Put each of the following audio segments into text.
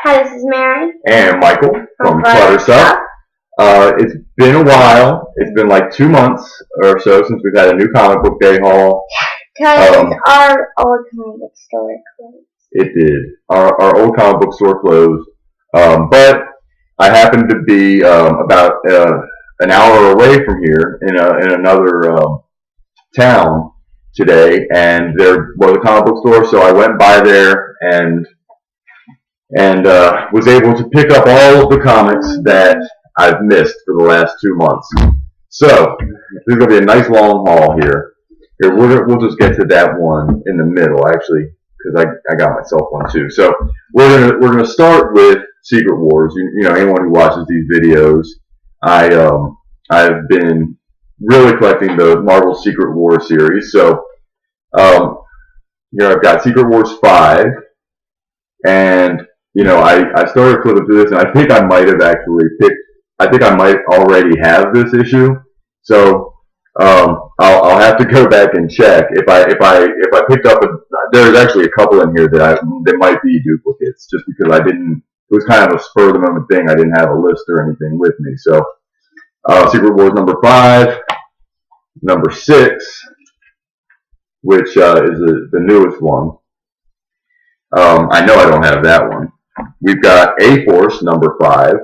Hi, this is Mary. And Michael from Clutter Stuff. It's been a while. It's been like 2 months or so since we've had a new comic book day haul. Because our old comic book store closed. It did. Our old comic book store closed. But I happened to be about an hour away from here in another town today, and there was a comic book store, so I went by there and was able to pick up all of the comics that I've missed for the last 2 months. So this is gonna be a nice long haul here. We'll just get to that one in the middle, actually, because I got myself one too. So we're gonna start with Secret Wars. You know, anyone who watches these videos, I've been really collecting the Marvel Secret Wars series. So here I've got Secret Wars 5, and you know, I started flipping through this, and I think I might have actually I think I might already have this issue. So I'll have to go back and check if I picked up there's actually a couple in here that might be duplicates, just because I didn't. It was kind of a spur of the moment thing. I didn't have a list or anything with me. So Secret Wars number 5, number 6, which is the newest one. I know I don't have that one. We've got A-Force number 5.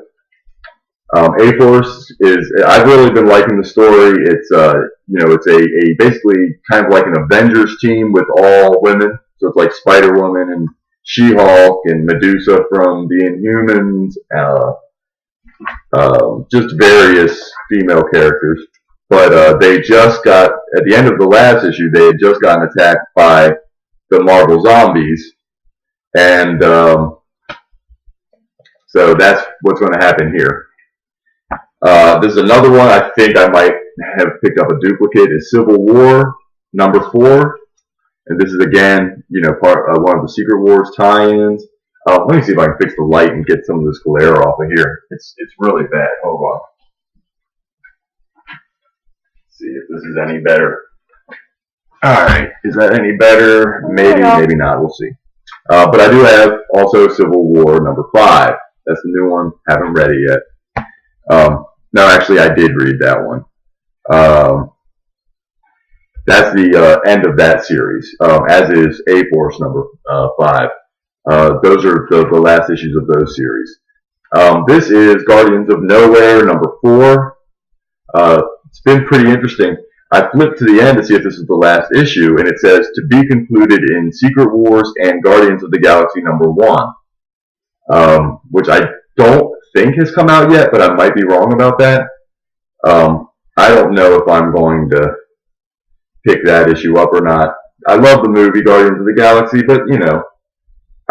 A-Force is, I've really been liking the story. It's you know, it's a basically kind of like an Avengers team with all women. So it's like Spider-Woman and She-Hulk and Medusa from the Inhumans, just various female characters. But they just got, at the end of the last issue, they had just gotten attacked by the Marvel zombies. And so that's what's going to happen here. This is another one I think I might have picked up a duplicate. Is Civil War number 4. And this is again, you know, one of the Secret Wars tie-ins. Let me see if I can fix the light and get some of this glare off of here. It's really bad. Hold on. See if this is any better. Alright, is that any better? Maybe, maybe not. We'll see. But I do have also Civil War number 5. That's the new one. Haven't read it yet. No, actually, I did read that one. That's the end of that series, as is A-Force number 5. Those are the last issues of those series. This is Guardians of Nowhere number 4. It's been pretty interesting. I flipped to the end to see if this is the last issue, and it says, to be concluded in Secret Wars and Guardians of the Galaxy number 1, which I don't think has come out yet, but I might be wrong about that. I don't know if I'm going to pick that issue up or not. I love the movie Guardians of the Galaxy, but you know,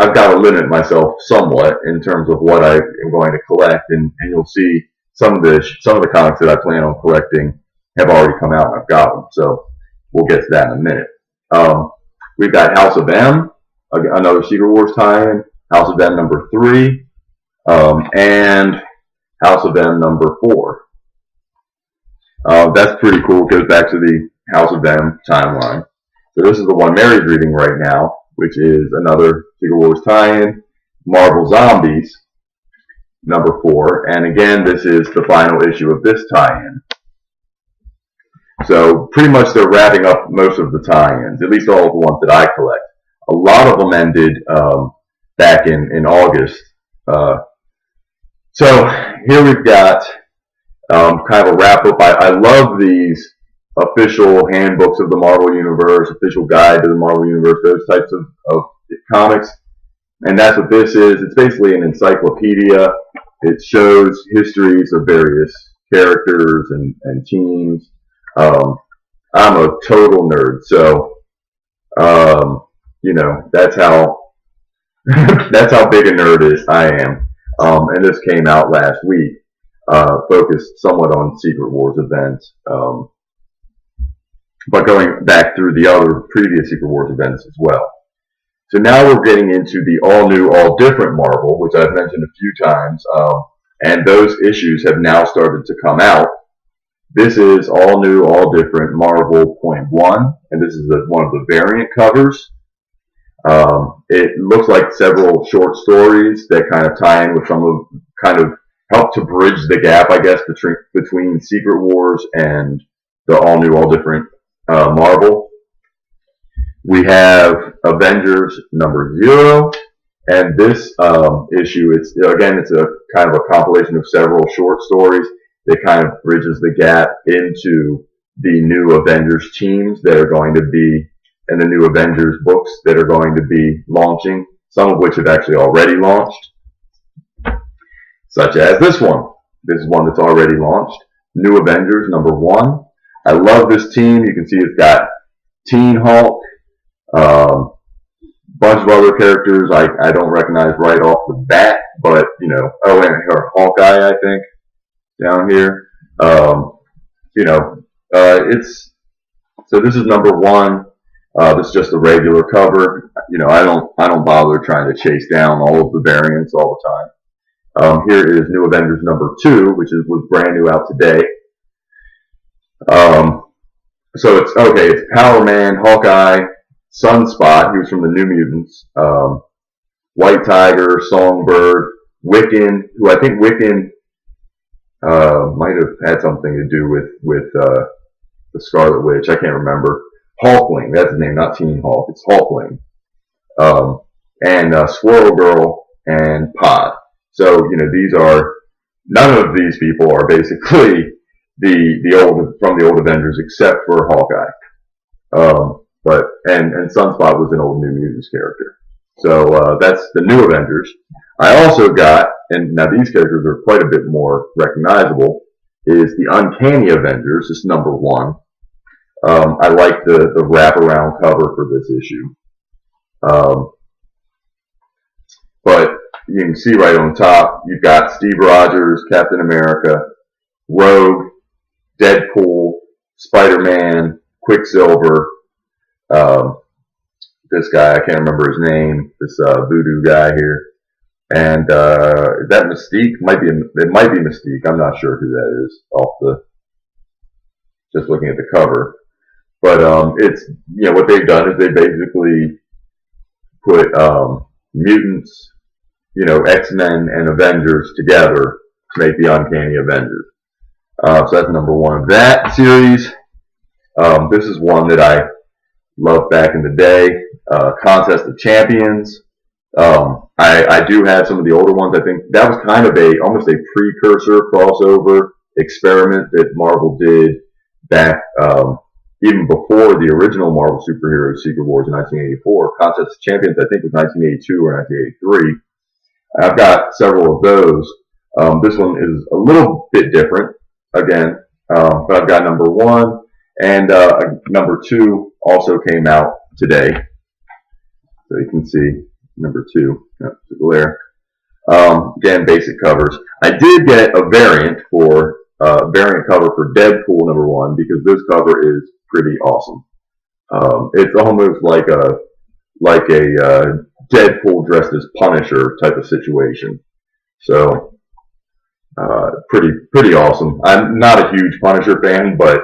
I've got to limit myself somewhat in terms of what I am going to collect, and you'll see some of the comics that I plan on collecting have already come out, and I've got them. So we'll get to that in a minute. We've got House of M, another Secret Wars tie-in. House of M number 3, and House of M number 4. That's pretty cool. It goes back to the House of M timeline. So this is the one Mary's reading right now, which is another Secret Wars tie-in, Marvel Zombies number 4, and again, this is the final issue of this tie-in. So pretty much they're wrapping up most of the tie-ins, at least all of the ones that I collect. A lot of them ended back in August. So here we've got kind of a wrap-up. I love these official handbooks of the Marvel Universe, official guide to the Marvel Universe, those types of comics. And that's what this is. It's basically an encyclopedia. It shows histories of various characters and teams. I'm a total nerd, so you know, that's how big a nerd is I am. And this came out last week, focused somewhat on Secret Wars events, but going back through the other previous Secret Wars events as well. So now we're getting into the all-new, all-different Marvel, which I've mentioned a few times, and those issues have now started to come out. This is all-new, all-different Marvel .1, and this is one of the variant covers. It looks like several short stories that kind of tie in with some of, kind of help to bridge the gap, I guess, between Secret Wars and the all new, all different Marvel. We have Avengers number 0, and this issue, it's a kind of a compilation of several short stories that kind of bridges the gap into the new Avengers teams that are going to be, and the new Avengers books that are going to be launching, some of which have actually already launched, such as this one. This is one that's already launched. New Avengers number 1. I love this team. You can see it's got Teen Hulk, bunch of other characters I don't recognize right off the bat, but and her Hawkeye, I think, down here. It's so this is number 1. This is just a regular cover. I don't bother trying to chase down all of the variants all the time. Here is New Avengers number 2, which was brand new out today. So it's okay. It's Power Man, Hawkeye, Sunspot, he was from the New Mutants, White Tiger, Songbird, Wiccan, who I think Wiccan might have had something to do with the Scarlet Witch. I can't remember. Hulkling, that's his name, not Teen Hulk. It's Hulkling. And Squirrel Girl and Pod. So none of these people are basically from the old Avengers except for Hawkeye. And Sunspot was an old New Mutants character. So that's the New Avengers. I also got, and now these characters are quite a bit more recognizable, is the Uncanny Avengers. This is number 1. I like the wraparound cover for this issue. But you can see right on top, you've got Steve Rogers, Captain America, Rogue, Deadpool, Spider-Man, Quicksilver, this guy, I can't remember his name, this voodoo guy here. And is that Mystique? It might be Mystique. I'm not sure who that is just looking at the cover. But it's what they've done is they basically put mutants, X-Men and Avengers together to make the Uncanny Avengers. So that's number 1 of that series. This is one that I loved back in the day. Contest of Champions. I do have some of the older ones. I think that was kind of almost a precursor crossover experiment that Marvel did back even before the original Marvel superheroes Secret Wars in 1984. Contest of Champions, I think, was 1982 or 1983. I've got several of those. This one is a little bit different, again, but I've got number 1, and number 2 also came out today. So you can see number 2, the glare. Again, basic covers. I did get a variant cover for Deadpool number 1 because this cover is pretty awesome. It's almost like a Deadpool dressed as Punisher type of situation. So pretty awesome. I'm not a huge Punisher fan, but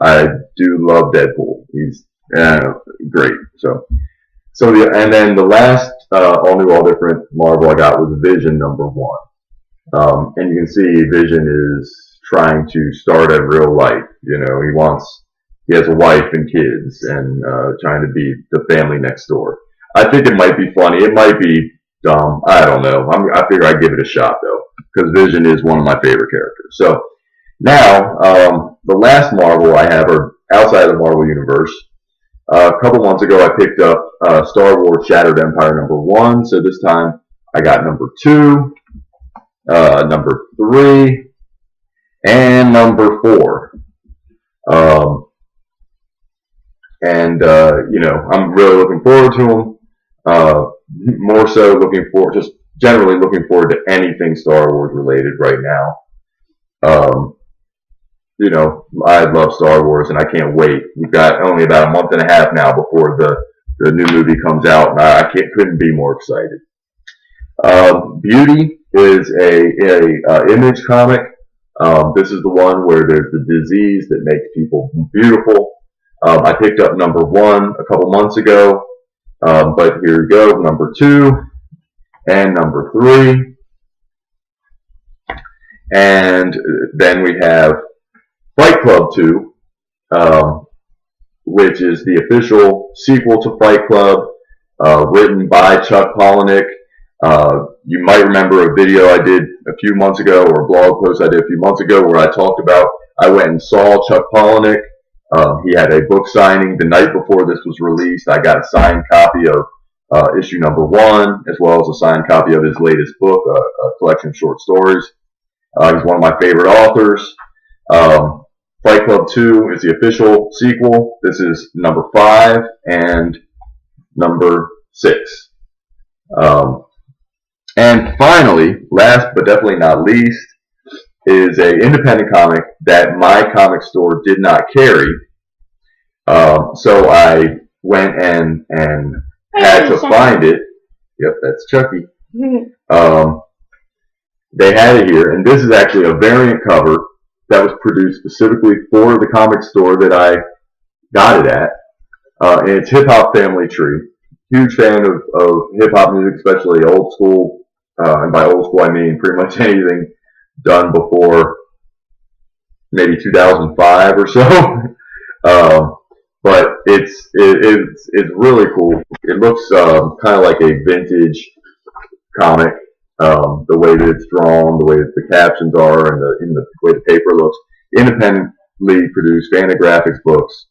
I do love Deadpool. He's great. And then the last all new, all different Marvel I got was Vision number 1. And you can see Vision is trying to start a real life. He has a wife and kids and trying to be the family next door. I think it might be funny. It might be dumb. I don't know. I figure I'd give it a shot though, because Vision is one of my favorite characters. So now, the last Marvel I have are outside of the Marvel Universe. A couple months ago, I picked up Star Wars Shattered Empire number 1. So this time, I got number 2, number 3, and number 4. I'm really looking forward to them. More so just generally looking forward to anything Star Wars related right now. I love Star Wars and I can't wait. We've got only about a month and a half now before the new movie comes out, and I couldn't be more excited. Beauty is a Image comic. This is the one where there's the disease that makes people beautiful. I picked up number 1 a couple months ago. But here we go, number 2 and number 3. And then we have Fight Club 2, which is the official sequel to Fight Club, written by Chuck Palahniuk. You might remember a video I did a few months ago, or a blog post I did a few months ago, where I talked about I went and saw Chuck Palahniuk. He had a book signing the night before this was released. I got a signed copy of issue number 1, as well as a signed copy of his latest book, a collection of short stories. He's one of my favorite authors. Fight Club 2 is the official sequel. This is number 5 and number 6. And finally, last but definitely not least, is an independent comic that my comic store did not carry. So I went and had to find it. Yep, that's Chucky. They had it here, and this is actually a variant cover that was produced specifically for the comic store that I got it at. And it's Hip Hop Family Tree. Huge fan of hip hop music, especially old school. And by old school, I mean pretty much anything done before maybe 2005 or so. But it's really cool. It looks kind of like a vintage comic. The way that it's drawn, the way that the captions are, and the way the paper looks. Independently produced Fantagraphics books.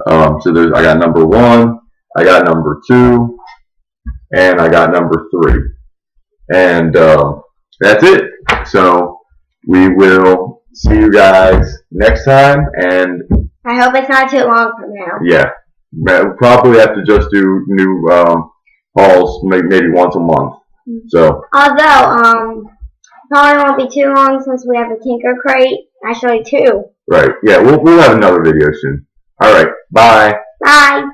So I got number 1, I got number 2, and I got number 3. And that's it. So we will see you guys next time. And I hope it's not too long from now. Yeah, we'll probably have to just do new hauls maybe once a month. So although probably won't be too long since we have a Tinker Crate. Actually 2. Right. Yeah, we'll have another video soon. All right. Bye. Bye.